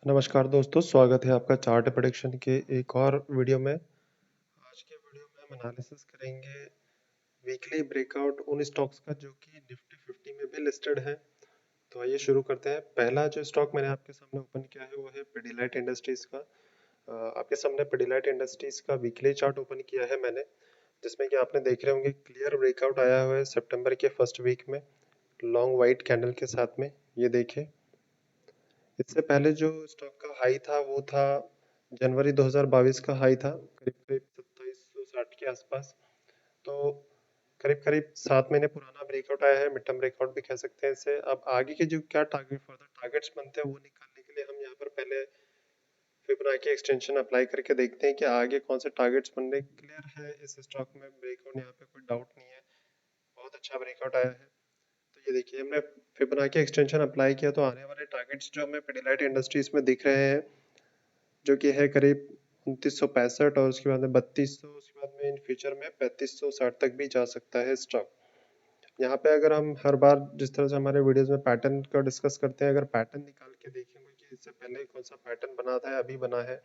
नमस्कार दोस्तों, स्वागत है आपका चार्ट प्रेडिक्शन के एक और वीडियो में। आज के वीडियो में हम एनालिसिस करेंगे वीकली ब्रेकआउट उन स्टॉक्स का जो कि निफ्टी 50 में भी लिस्टेड है। तो आइए शुरू करते हैं। पहला जो स्टॉक मैंने आपके सामने ओपन किया है वो है पिडिलाइट इंडस्ट्रीज का। आपके सामने पिडिलाइट इंडस्ट्रीज का वीकली चार्ट ओपन किया है मैंने, जिसमें कि आपने देख रहे होंगे क्लियर ब्रेकआउट आया हुआ है सितंबर के फर्स्ट वीक में लॉन्ग वाइट कैंडल के साथ में। ये देखिए, इससे पहले जो स्टॉक का हाई था वो था जनवरी 2022 का हाई था, करीब करीब 2760 के आसपास। तो करीब करीब 7 महीने पुराना ब्रेकआउट आया है, मिड टर्म ब्रेकआउट भी कह सकते हैं इसे। अब आगे के जो क्या टारगेट फर्दर टारगेट्स बनते हैं वो निकालने के लिए हम यहाँ पर पहले फिबोनाची एक्सटेंशन अप्लाई करके देखते हैं कि आगे कौन से टारगेट्स बनने क्लियर है। इस स्टॉक में ब्रेकआउट यहाँ पे कोई डाउट नहीं है, बहुत अच्छा ब्रेकआउट आया है। तो ये देखिए, हमने फिबोनाची एक्सटेंशन अप्लाई किया तो आने वाले टारगेट्स जो हमें पिडिलाइट इंडस्ट्रीज में दिख रहे हैं, जो कि है करीब 2965, और उसके बाद में 3200, उसके बाद में इन फ्यूचर में 3560 तक भी जा सकता है स्टॉक। यहाँ पे अगर हम हर बार जिस तरह से हमारे वीडियोस में पैटर्न का डिस्कस करते हैं, अगर पैटर्न निकाल के देखेंगे कि इससे पहले कौन सा पैटर्न बना था या अभी बना है,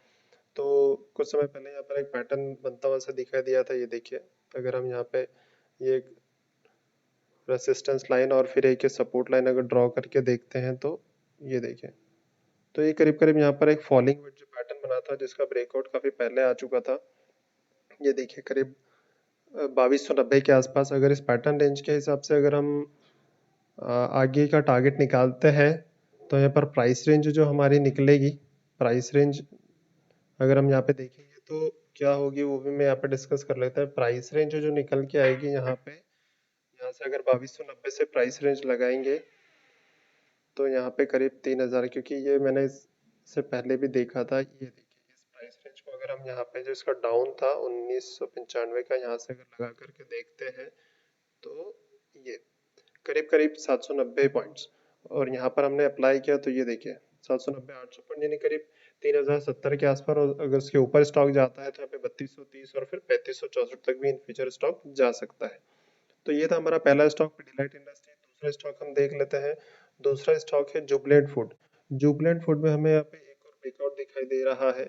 तो कुछ समय पहले यहाँ पर एक पैटर्न बनता हुआ सा दिखाई दिया था। ये देखिए, अगर हम यहाँ पे ये एक रेसिस्टेंस लाइन और फिर एक सपोर्ट लाइन अगर ड्रॉ करके देखते हैं तो ये देखिए, तो ये करीब करीब यहाँ पर एक फॉलिंग वेज पैटर्न बना था जिसका ब्रेकआउट काफी पहले आ चुका था। ये देखिए, करीब 2290 के आसपास। अगर इस पैटर्न रेंज के हिसाब से अगर हम आगे का टारगेट निकालते हैं तो यहाँ पर प्राइस रेंज जो हमारी निकलेगी, प्राइस रेंज अगर हम यहाँ पे देखेंगे तो क्या होगी वो भी मैं यहाँ पे डिस्कस कर लेते हैं। प्राइस रेंज जो निकल के आएगी यहाँ पे, यहाँ से अगर 2290 से प्राइस रेंज लगाएंगे तो यहाँ पे करीब 3000, क्योंकि ये मैंने इससे पहले भी देखा था। ये देखिए, इस प्राइस रेंज को अगर हम यहाँ पे जो इसका डाउन था 1995 का, यहाँ से अगर लगा करके देखते हैं तो ये करीब करीब 790 पॉइंट्स, और यहाँ पर हमने अप्लाई किया तो ये देखिए 790 800 पॉइंट, यानी करीब 3070 के आसपास। और अगर उसके ऊपर स्टॉक जाता है तो यहाँ पे 3230 और फिर 3564 तक भी इन फ्यूचर स्टॉक जा सकता है। तो ये था हमारा पहला स्टॉक पिडिलाइट इंडस्ट्री। दूसरा स्टॉक हम देख लेते हैं। दूसरा स्टॉक है जुबलेंट फूड। जुबलेंट फूड में हमें यहाँ पे एक और ब्रेकआउट दिखाई दे रहा है।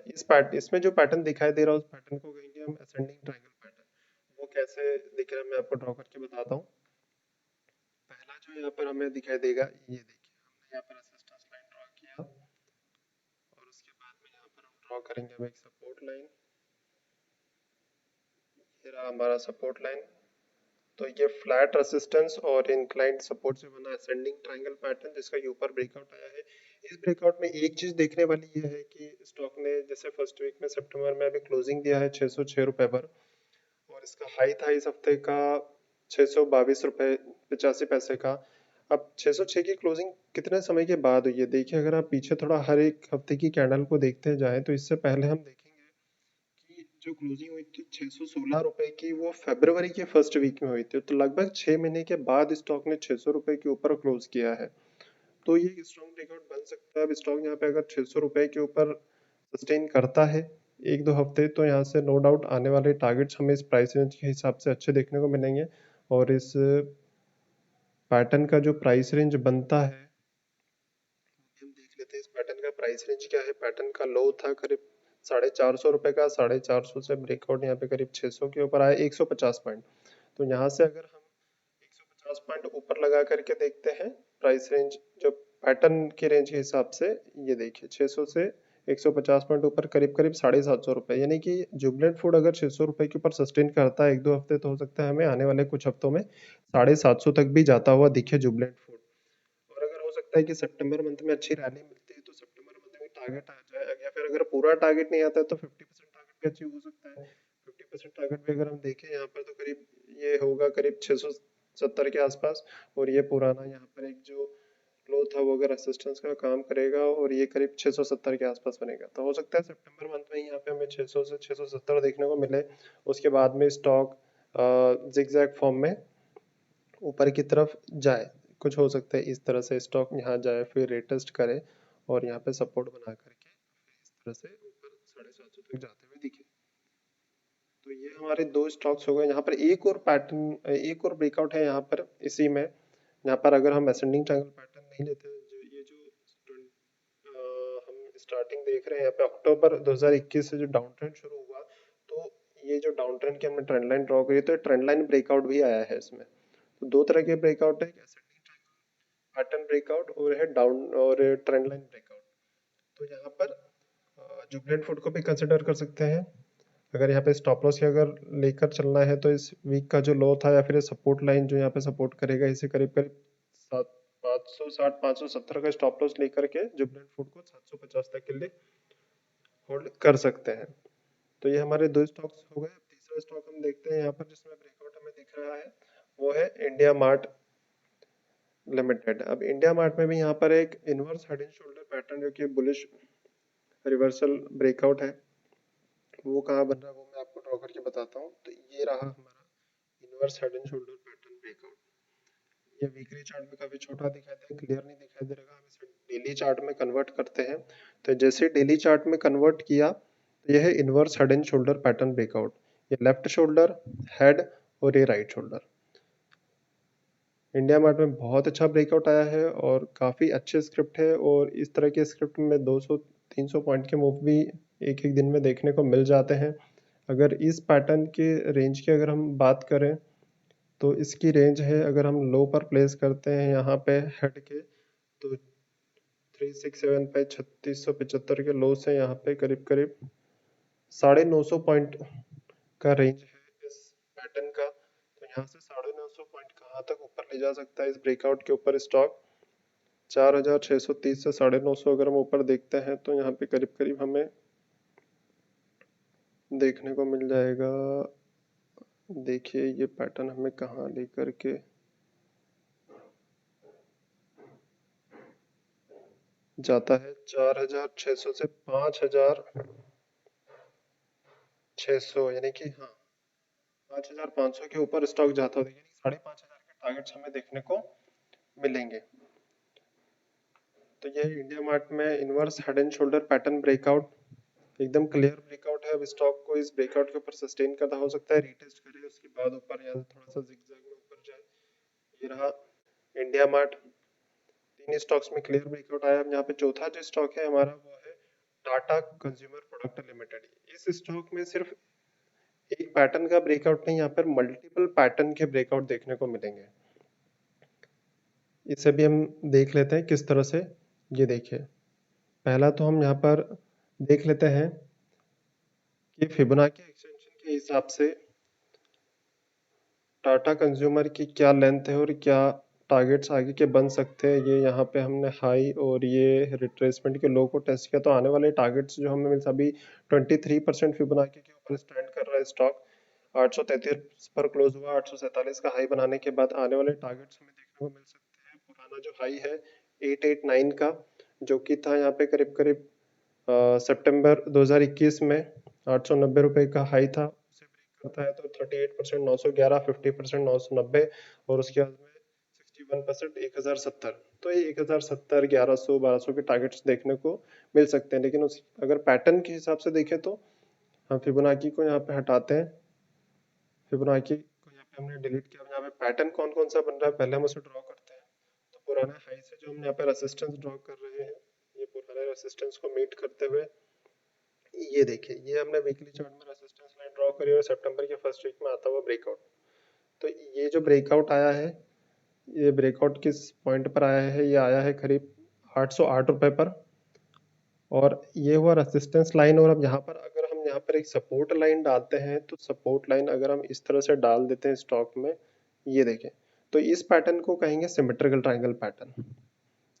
इसमें जो पैटर्न दिखाई दे रहा है उस पैटर्न को कहेंगे हम असेंडिंग ट्रायंगल पैटर्न। वो कैसे दिख रहा है मैं आपको ड्रॉ करके बताता हूँ। पहला जो यहाँ पर हमें दिखाई देगा, ये देखिए, हमने यहाँ पर रेजिस्टेंस लाइन ड्रॉ किया और उसके बाद में यहाँ पर हम ड्रॉ करेंगे हम एक सपोर्ट लाइन। ये रहा हमारा सपोर्ट लाइन। तो ये फ्लैट रेसिस्टेंस और इंक्लाइंड सपोर्ट से बना असेंडिंग ट्रायंगल पैटर्न, जिसका ये ऊपर ब्रेकआउट आया है। इस ब्रेकआउट में एक चीज देखने वाली ये है कि स्टॉक ने जैसे फर्स्ट वीक में सितंबर में अभी क्लोजिंग दिया है 606 रुपए पर, और इसका हाई था इस हफ्ते का 622 रुपए 85 पैसे का। अब 606 की क्लोजिंग कितने समय के बाद हुई है देखिए। अगर आप पीछे थोड़ा हर एक हफ्ते की कैंडल को देखते जाएं तो इससे पहले हम देखेंगे कि जो क्लोजिंग हुई थी 616 रुपए की, वो फरवरी के फर्स्ट वीक में हुई थी। तो लगभग 6 महीने के बाद स्टॉक ने 600 रुपए के ऊपर क्लोज किया है। तो ये स्ट्रॉन्ग ब्रेकआउट बन सकता है। अब स्टॉक यहाँ पे अगर 600 रुपए के ऊपर सस्टेन करता है एक दो हफ्ते, तो यहाँ से नो डाउट आने वाले टारगेट्स हमें इस प्राइस रेंज के हिसाब से अच्छे देखने को मिलेंगे। और इस पैटर्न का जो प्राइस रेंज बनता है हम देख लेते हैं। इस पैटर्न का प्राइस रेंज क्या है। पैटर्न का लो था करीब 450 रुपए का, 450 से ब्रेकआउट यहाँ पे करीब 600 के ऊपर आया 150 पॉइंट। तो यहाँ से अगर हम 150 पॉइंट ऊपर लगा करके देखते हैं प्राइस रेंज जो पैटर्न के रेंज के हिसाब से, ये देखिए 600 से 150 पॉइंट ऊपर करीब करीब 750 रुपए, यानी कि जुबलेंट फूड अगर 600 रुपए के ऊपर सस्टेन करता है एक दो हफ्ते, तो हो सकता है हमें आने वाले कुछ हफ्तों में 750 तक भी जाता हुआ दिखे जुबलेंट फूड। और अगर हो सकता है कि सितंबर मंथ में अच्छी रैली मिलती है तो सितंबर मंथ में टारगेट आ जाए, या फिर अगर पूरा टारगेट नहीं आता है तो 50% टारगेट भी अचीव हो सकता है। 50% टारगेट भी अगर हम देखें यहाँ पर तो करीब ये होगा करीब 670 के आसपास। और ये पुराना यहाँ पर एक जो लो था वो अगर रेसिस्टेंस का काम करेगा और ये करीब 670 के आसपास बनेगा, तो हो सकता है सितंबर मंथ में यहाँ पे हमें 600 से 670 देखने को मिले। उसके बाद में स्टॉक जिगजैग फॉर्म में ऊपर की तरफ जाए। कुछ हो सकता है इस तरह से स्टॉक यहाँ जाए, फिर रिटेस्ट करे और यहाँ पे सपोर्ट बना करके फिर इस तरह से ऊपर 750 तक जाते हुए दिखे। तो ये हमारे दो स्टॉक्स हो गए। यहाँ पर एक और पैटर्न, एक और ब्रेकआउट है यहाँ पर इसी में। यहाँ पर अगर हम असेंडिंग ट्रायंगल पैटर्न नहीं लेते, जो ये जो हम स्टार्टिंग देख रहे हैं यहाँ पे अक्टूबर 2021 से जो डाउन ट्रेंड शुरू हुआ, तो ये जो डाउन ट्रेंड की हमने ट्रेंड लाइन ड्रॉ करी, तो ट्रेंड लाइन ब्रेकआउट भी आया है इसमें। तो दो तरह के ब्रेकआउट है, एक एसेंडिंग पैटर्न ब्रेकआउट और है डाउन और ट्रेंड लाइन ब्रेकआउट। तो यहाँ पर जुबलेंट फूड को भी कंसिडर कर सकते हैं। अगर यहाँ पे स्टॉप लॉस की अगर लेकर चलना है तो इस वीक का जो लो था या फिर सपोर्ट लाइन जो यहाँ पे सपोर्ट करेगा, इसे करीब करीब 560 570 का स्टॉप लॉस लेकर के जुबलेंट फूड को 750 तक के लिए होल्ड कर सकते हैं। तो ये हमारे दो स्टॉक्स हो गए। अब तीसरा स्टॉक हम देखते हैं यहाँ पर जिसमें ब्रेकआउट हमें दिख रहा है, वो है इंडिया मार्ट लिमिटेड। अब इंडिया मार्ट में भी यहाँ पर एक inverse head and shoulder pattern जो कि बुलिश रिवर्सल ब्रेकआउट है, वो कहाँ बन रहा है वो मैं आपको ड्रॉ करके बताता हूँ। तो ये रहा हमारा inverse head and shoulder pattern breakout. ये वीकली चार्ट में काफी छोटा दिखाई दे, क्लियर नहीं दिखाई दे रहा। हम इसे डेली चार्ट में कन्वर्ट करते हैं। तो जैसे डेली चार्ट में कन्वर्ट किया, तो यह है inverse head and shoulder pattern breakout. ये लेफ्ट शोल्डर, हेड और ये राइट शोल्डर। इंडिया मार्ट में बहुत अच्छा ब्रेकआउट आया है और काफ़ी अच्छे स्क्रिप्ट है, और इस तरह के स्क्रिप्ट में 200-300 पॉइंट के मूव भी एक एक दिन में देखने को मिल जाते हैं। अगर इस पैटर्न के रेंज की अगर हम बात करें, तो इसकी रेंज है, अगर हम लो पर प्लेस करते हैं यहाँ पे हेड के, तो 367 पे 3675 के लो से यहाँ पे करीब करीब 950 पॉइंट का रेंज है इस पैटर्न का। तो यहाँ से 950 पॉइंट कहाँ तक ऊपर ले जा सकता है इस ब्रेकआउट के ऊपर स्टॉक? 4630 से 950 अगर हम ऊपर देखते हैं, तो यहाँ पे करीब करीब हमें देखने को मिल जाएगा। देखिए ये पैटर्न हमें कहाँ लेकर के जाता है, 4600 से 5600, यानी कि हाँ 5500 के ऊपर स्टॉक जाता है, यानी 5500 के टारगेट्स हमें देखने को मिलेंगे। तो ये इंडिया मार्ट में inverse head and shoulder pattern breakout, एकदम क्लियर ब्रेकआउट है। अब स्टॉक को इस ब्रेकआउट के ऊपर सस्टेन करना, हो सकता है रीटेस्ट करे उसके बाद ऊपर या थोड़ा सा जिगजैग में ऊपर जाए। ये रहा इंडिया मार्ट। तीन स्टॉक्स में क्लियर ब्रेकआउट आया। अब यहाँ पे चौथा जो स्टॉक है हमारा, वो है टाटा कंज्यूमर प्रोडक्ट लिमिटेड। इस स्टॉक में सिर्फ एक पैटर्न का ब्रेकआउट नहीं, यहाँ पर मल्टीपल पैटर्न के ब्रेकआउट देखने को मिलेंगे। इसे भी हम देख लेते हैं किस तरह से। ये देखिए, पहला तो हम यहाँ पर देख लेते हैं कि फिबोनाची एक्सटेंशन के हिसाब से टाटा कंज्यूमर की क्या लेंथ है और क्या टारगेट्स आगे के बन सकते हैं। ये यहाँ पे हमने हाई और ये रिट्रेसमेंट के लो को टेस्ट किया, तो आने वाले टारगेट्स जो हमें मिल, अभी 23% फिबोनाची के ऊपर स्टैंड कर रहा है स्टॉक। 833 पर क्लोज हुआ, 847 का हाई बनाने के बाद आने वाले टारगेट्स हमें देखने को मिल सकते हैं। पुराना जो हाई है 889 का, जो कि था यहाँ पे करीब करीब सितंबर 2021 में 890 रुपए का हाई था, उसे ब्रेक करता है तो 38% 911, 50% 990, और उसके बाद में 61% 1070। तो ये 1070, 1100, 1200 के टारगेट्स देखने को मिल सकते हैं। लेकिन उस अगर पैटर्न के हिसाब से देखें, तो हम फिबोनाची को यहाँ पे हटाते हैं। फिबोनाची को यहाँ पे हमने डिलीट किया। यहाँ पे पैटर्न कौन कौन सा बन रहा है पहले हम उसे ड्रॉ करते हैं। तो पुराने हाई से जो हम यहाँ पे रेसिस्टेंस ड्रॉ कर रहे हैं, ये पुराने रेसिस्टेंस को मीट करते हुए, ये देखिए, ये हमने वीकली चार्ट में रेजिस्टेंस लाइन ड्रॉ करी और सितंबर के फर्स्ट वीक में आता हुआ ब्रेकआउट। तो ये जो ब्रेकआउट आया है, ये ब्रेकआउट किस पॉइंट पर आया है? ये आया है करीब 808 रुपए पर, और ये हुआ रेजिस्टेंस लाइन। और अब यहाँ पर अगर हम यहाँ पर एक सपोर्ट लाइन डालते हैं, तो सपोर्ट लाइन अगर हम इस तरह से डाल देते हैं स्टॉक में, ये देखें, तो इस पैटर्न को कहेंगे सिमेट्रिकल ट्रायंगल पैटर्न।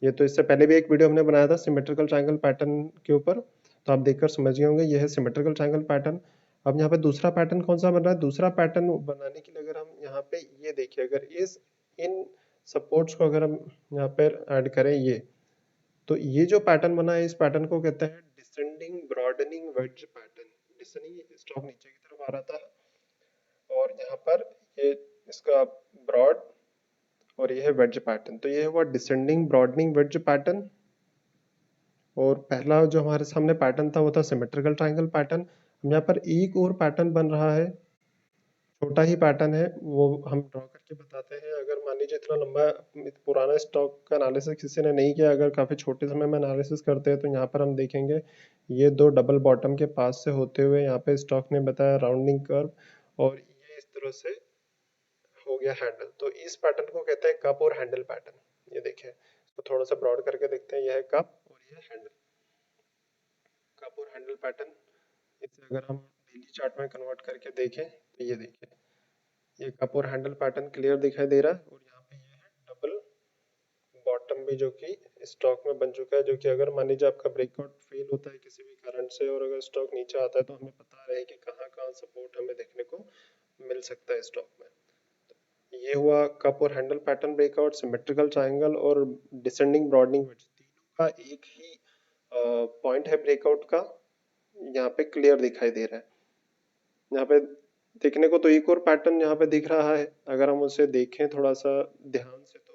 ये तो इससे पहले भी एक वीडियो हमने बनाया था सिमेट्रिकल ट्रायंगल पैटर्न के ऊपर, तो आप देखकर समझ गए होंगे। ये है सिमेट्रिकल ट्रायंगल पैटर्न। अब यहाँ पे दूसरा पैटर्न कौन सा बन रहा है? दूसरा पैटर्न बनाने के लिए अगर हम यहाँ पे ये देखिए, अगर इस इन सपोर्ट्स को अगर हम यहाँ पे ऐड करें, ये तो ये जो पैटर्न बना है, इस पैटर्न को कहते हैं descending broadening wedge pattern. Descending, stock नीचे की तरफ आ रहा था, और यहाँ पर ये इसका ब्रॉड और ये है वेज पैटर्न। तो ये हुआ डिसेंडिंग ब्रॉडनिंग वेज पैटर्न। और पहला जो हमारे सामने पैटर्न था वो था सिमेट्रिकल ट्रायंगल पैटर्न। हम यहाँ पर एक और पैटर्न बन रहा है, छोटा ही पैटर्न है, वो हम ड्रॉ करके करके बताते हैं। अगर मान लीजिए इतना लंबा पुराना स्टॉक का एनालिसिस किसी ने नहीं किया, अगर काफी छोटे समय में एनालिसिस करते हैं, तो यहाँ पर हम देखेंगे ये दो डबल बॉटम के पास से होते हुए यहाँ पे स्टॉक ने बताया राउंडिंग कर्व, और ये इस तरह से हो गया हैंडल। तो इस पैटर्न को कहते हैं कप और हैंडल पैटर्न। ये देखिए, इसको थोड़ा सा ब्रॉड करके देखते हैं, यह है कप और ये हैंडल। कप और हैंडल पैटर्न, इसे अगर हम डेली चार्ट में कन्वर्ट करके देखें तो ये देखिए, ये कप और हैंडल पैटर्न क्लियर दिखाई दे रहा है। और यहाँ पे ये है डबल बॉटम भी, जो कि स्टॉक में बन चुका है, जो कि अगर मान लीजिए आपका ब्रेकआउट फेल होता है किसी भी कारण से और अगर स्टॉक नीचे आता है, तो हमें पता रहे कि कहाँ कहाँ सपोर्ट हमें देखने को मिल सकता है स्टॉक में। ये हुआ कप और handle pattern breakout, symmetrical triangle और डिसेंडिंग ब्रॉडनिंग वेज, तीनों का एक ही पॉइंट है ब्रेकआउट का, यहाँ पे क्लियर दिखाई दे रहा है। यहाँ पे देखने को तो एक और पैटर्न यहाँ पे दिख रहा है, अगर हम उसे देखें थोड़ा सा ध्यान से, तो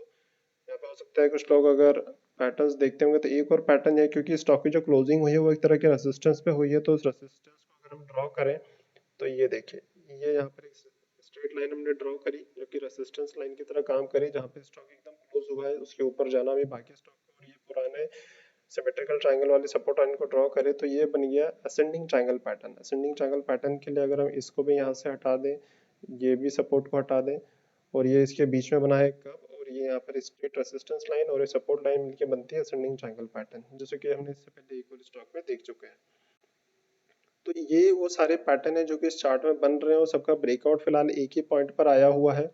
यहाँ पे हो सकता है कुछ लोग अगर पैटर्न्स देखते होंगे तो एक और पैटर्न है, क्योंकि स्टॉक की जो क्लोजिंग हुई है वो एक तरह के रेसिस्टेंस पे हुई है, तो उस रेसिस्टेंस को अगर हम ड्रॉ करें तो ये देखिए, ये यहाँ पर एक स्ट्रेट लाइन हमने ड्रॉ करी जो कि रेसिस्टेंस लाइन की तरह काम करी, जहाँ पे स्टॉक एकदम क्लोज हुआ है, उसके ऊपर जाना भी बाकी स्टॉक को, और ये पुराने सिमेट्रिकल ट्रायंगल वाली सपोर्ट लाइन को ड्रॉ करें तो ये बन गया ascending triangle pattern. Ascending triangle pattern के लिए अगर हम इसको भी यहाँ से हटा दें, ये भी सपोर्ट को हटा दें, और ये इसके बीच में बना है कर्व, और ये यहाँ पर स्ट्रेट रेजिस्टेंस लाइन और ये सपोर्ट लाइन मिलके बनती है असेंडिंग ट्रायंगल पैटर्न, जैसे कि हमने इससे पहले एक और स्टॉक में देख चुके हैं। तो ये वो सारे पैटर्न है जो कि इस चार्ट में बन रहे हैं, और सबका ब्रेकआउट फिलहाल एक ही पॉइंट पर आया हुआ है,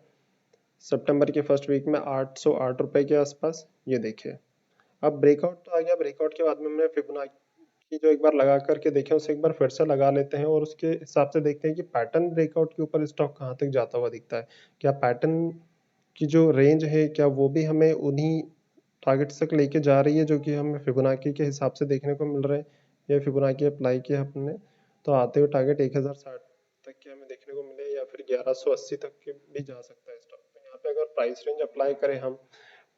सितंबर के फर्स्ट वीक में 808 रुपए के आसपास। ये देखिए, अब ब्रेकआउट तो आ गया, ब्रेकआउट के बाद में हमने फिबोनाची जो एक बार लगा करके देखे, उसे एक बार फिर से लगा लेते हैं और उसके हिसाब से देखते हैं कि पैटर्न ब्रेकआउट के ऊपर स्टॉक कहाँ तक जाता हुआ दिखता है। क्या पैटर्न की जो रेंज है, क्या वो भी हमें उन्हीं टारगेट्स तक लेके जा रही है जो कि हमें फिबोनाची के हिसाब से देखने को मिल रहे हैं। ये फिबोनाची अप्लाई किया हमने, तो आते हुए टारगेट 1060 तक के हमें देखने को मिले, या फिर 1180 तक के भी जा सकता है स्टॉक। तो यहाँ पे अगर प्राइस रेंज अप्लाई करें हम,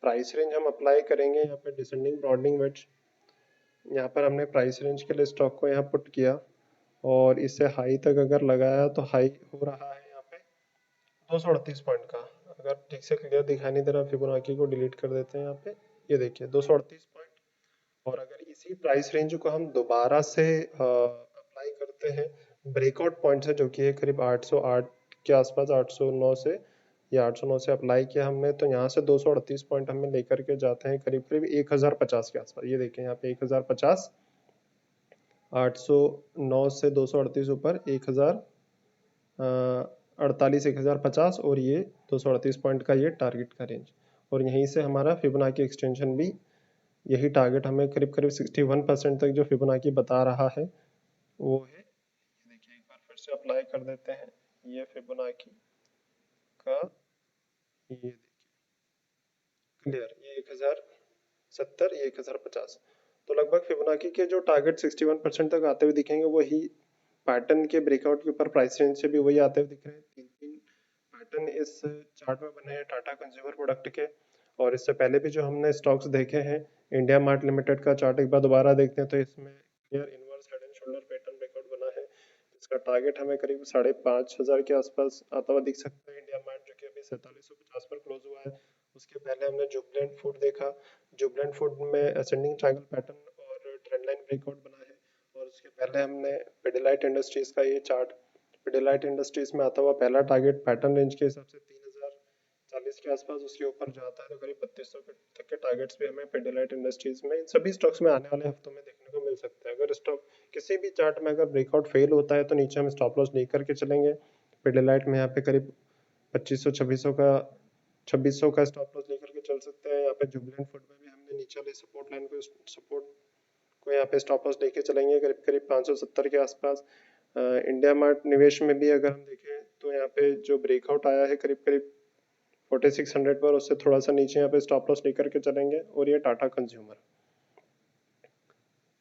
प्राइस रेंज हम अप्लाई करेंगे यहाँ पे डिसेंडिंग ब्रॉडनिंग वेज। यहाँ पर हमने प्राइस रेंज के लिए स्टॉक को यहाँ पुट किया, और इससे हाई तक अगर लगाया तो हाई हो रहा है यहाँ पे 238 पॉइंट का। अगर ठीक से क्लियर दिखाई नहीं दे रहा, फिबोनाची को डिलीट कर देते हैं यहाँ पे, ये देखिए 238 पॉइंट। और अगर इसी प्राइस रेंज को हम दोबारा से अप्लाई करते हैं ब्रेकआउट पॉइंट से, जो कि है करीब 808 के आसपास, 809 से, या 809 से अप्लाई किया हमने, तो यहाँ से 238 पॉइंट हमें लेकर के जाते हैं करीब करीब 1050 के आसपास। ये देखें यहाँ पे 1050, 809 से 238 ऊपर 1048, 1050, और ये 238 पॉइंट का ये टारगेट का रेंज, और यहीं से हमारा फिबोनाची एक्सटेंशन भी, यही टारगेट हमें करीब करीब 61% तक जो फिबोनाची बता रहा है वो है। ये देखिए, एक बार फिर से अप्लाई कर देते हैं ये फिबोनाची का, ये देखिए क्लियर, ये 1070, ये 1050। तो लगभग फिबोनाची के जो टारगेट 61% तक आते हुए दिखेंगे, वही पैटर्न के ब्रेकआउट के ऊपर प्राइस रेंज से भी वही आते हुए दिख रहे हैं। तीन तीन पैटर्न इस चार्ट में बने हैं टाटा कंज्यूमर प्रोडक्ट के, और इससे पहले भी जो हमने स्टॉक्स देखे हैं, इंडिया मार्ट लिमिटेड का चार्ट एक बार दोबारा देखते हैं, तो इसमें clear inverse head and shoulder pattern breakout बना है, जिसका टारगेट हमें करीब 5500 के आसपास आता हुआ दिख सकता है। इंडिया मार्ट जो कि अभी 4750 पर क्लोज हुआ है। उसके पहले हमने जुबलेंट फूड देखा, जुबलेंट फूड में असेंडिंग ट्रायंगल पैटर्न और ट्रेंड लाइन ब्रेकआउट बना है। और उसके पहले हमने पिडिलाइट इंडस्ट्रीज का ये चार्ट, पिडिलाइट इंडस्ट्रीज में आता हुआ पहला टारगेट पैटर्न रेंज के हिसाब से 3040 के आसपास, उसके ऊपर जाता है तो करीब 3200 तक के टारगेट्स भी हमें पिडिलाइट इंडस्ट्रीज में, इन सभी स्टॉक्स में आने वाले हफ्तों में देखने को मिल सकता है। अगर स्टॉक किसी भी चार्ट में अगर ब्रेकआउट फेल होता है तो नीचे हम स्टॉप लॉस लेकर के चलेंगे। पिडिलाइट में यहाँ पे करीब 2500 का स्टॉप लॉस लेकर के चल सकते हैं। यहाँ पे जुबलेंट फूड में भी हमने नीचे वाले सपोर्ट लाइन को, सपोर्ट को यहाँ पे स्टॉप लॉस लेके चलेंगे करीब करीब 570 के आसपास। इंडिया मार्ट निवेश में भी अगर हम देखें तो यहाँ पे जो ब्रेकआउट आया है करीब करीब 4600 पर, उससे थोड़ा सा नीचे यहाँ पे स्टॉप लॉस लेकर के चलेंगे। और ये टाटा कंज्यूमर,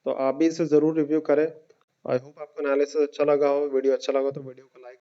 तो आप भी इसे जरूर रिव्यू करें। आई होप आपको एनालिसिस अच्छा लगा हो, वीडियो अच्छा लगा तो वीडियो को लाइक